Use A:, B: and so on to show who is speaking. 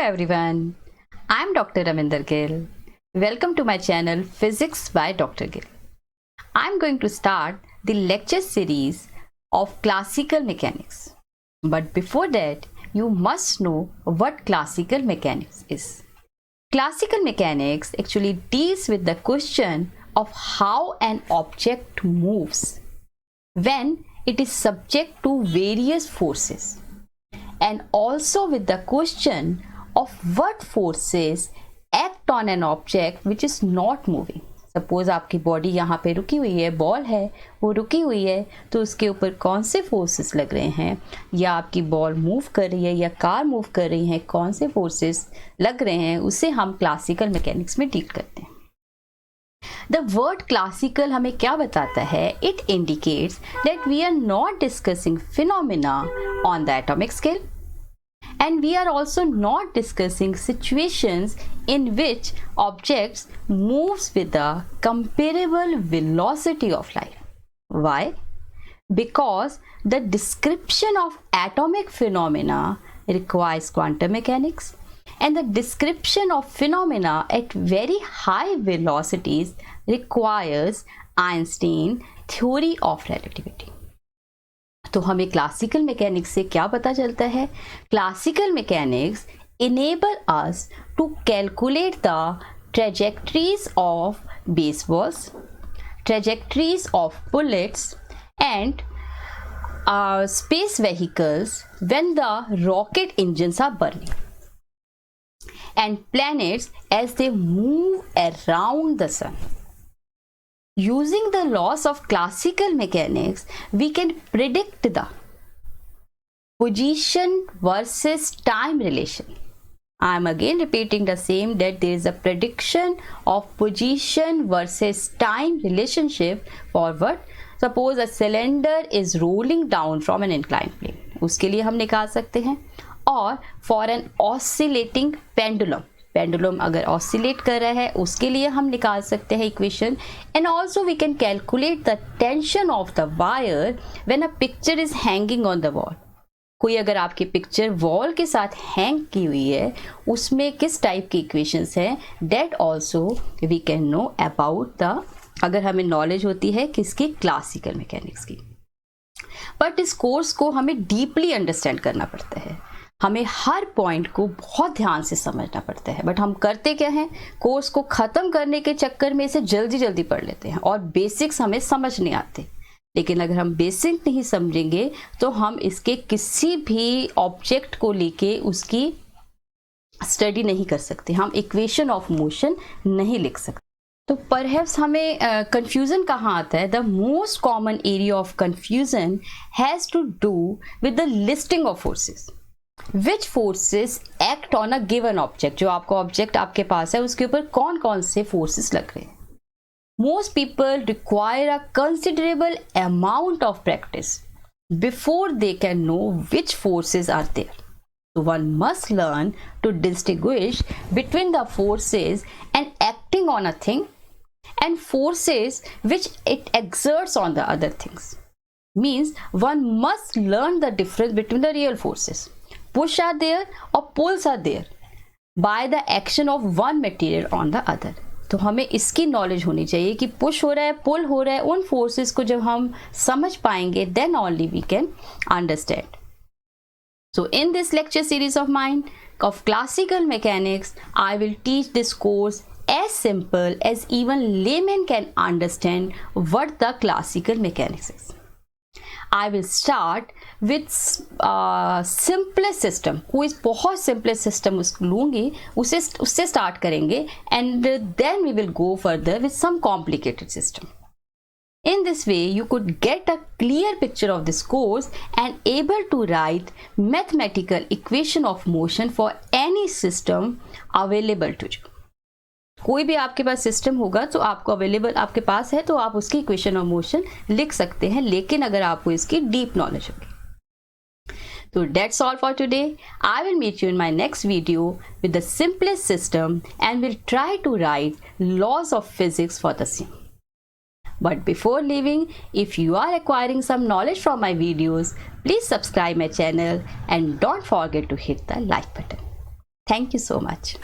A: Hello everyone, I am Dr. Raminder Gill. Welcome to my channel Physics by Dr. Gill. I am going to start the lecture series of classical mechanics. But before that, you must know what classical mechanics is. Classical mechanics actually deals with the question of how an object moves when it is subject to various forces, and also with the question of what forces act on an object which is not moving. Suppose आपकी body यहाँ पे रुकी हुई है, ball है वो रुकी हुई है, तो उसके ऊपर कौन से फोर्सेस लग रहे हैं, या आपकी बॉल मूव कर रही है या कार मूव कर रही है, कौन से फोर्सेस लग रहे हैं, उसे हम क्लासिकल मैकेनिक्स में डील करते हैं. द वर्ड क्लासिकल हमें क्या बताता है? It indicates that we are not discussing phenomena on the atomic scale, and we are also not discussing situations in which objects moves with a comparable velocity of light. Why? Because the description of atomic phenomena requires quantum mechanics, and the description of phenomena at very high velocities requires Einstein theory of relativity. तो हमें classical mechanics से क्या पता चलता है? Classical mechanics enable us to calculate the trajectories of baseballs, trajectories of bullets, and space vehicles when the rocket engines are burning, and planets as they move around the sun. Using the laws of classical mechanics, we can predict the position versus time relation. I am again repeating the same, that there is a prediction of position versus time relationship for what? Suppose a cylinder is rolling down from an inclined plane, उसके लिए हम निकाल सकते हैं. और for an oscillating pendulum, pendulum अगर oscillate कर रहा है उसके लिए हम निकाल सकते हैं equation. And also we can calculate the tension of the wire when a picture is hanging on the wall. कोई अगर आपकी पिक्चर वॉल के साथ हैंग की हुई है, उसमें किस टाइप की इक्वेशंस हैं, that also we can know about the, अगर हमें नॉलेज होती है किसकी? क्लासिकल मैकेनिक्स की. बट इस कोर्स को हमें डीपली अंडरस्टैंड करना पड़ता है, हमें हर पॉइंट को बहुत ध्यान से समझना पड़ता है. बट हम करते क्या हैं? कोर्स को ख़त्म करने के चक्कर में इसे जल्दी जल्दी पढ़ लेते हैं और बेसिक्स हमें समझ नहीं आते. लेकिन अगर हम बेसिक नहीं समझेंगे तो हम इसके किसी भी ऑब्जेक्ट को लेके उसकी स्टडी नहीं कर सकते, हम इक्वेशन ऑफ मोशन नहीं लिख सकते. तो परहैप्स हमें कंफ्यूजन कहाँ आता है? The most common area of confusion has to do with the listing of forces. Which forces act on a given object? जो आपका ऑब्जेक्ट आपके पास है उसके ऊपर कौन कौन से फोर्सेस लग रहे हैं. Most people require a considerable amount of practice before they can know which forces are there. So one must learn to distinguish between the forces and acting on a thing and forces which it exerts on the other things. Means one must learn the difference between the real forces. Push are there or pulls are there by the action of one material on the other. तो हमें इसकी knowledge होनी चाहिए कि push हो रहा है, पुल हो रहा है. उन फोर्सेस को जब हम समझ पाएंगे then only we can understand. So in this lecture series of mine of classical mechanics, I will teach this course as simple as even layman can understand what the classical mechanics is. I will start with simplest system. कोई बहुत simplest system लूँगी, उससे start करेंगे, and then we will go further with some complicated system. In this way, you could get a clear picture of this course and able to write mathematical equation of motion for any system available to you. कोई भी आपके पास system होगा तो आपको available आपके पास है तो आप उसकी इक्वेशन ऑफ मोशन लिख सकते हैं, लेकिन अगर आपको इसकी डीप नॉलेज होगी. So that's all for today. I will meet you in my next video with the simplest system and will try to write laws of physics for the same. But before leaving, if you are acquiring some knowledge from my videos, please subscribe my channel and don't forget to hit the like button. Thank you so much.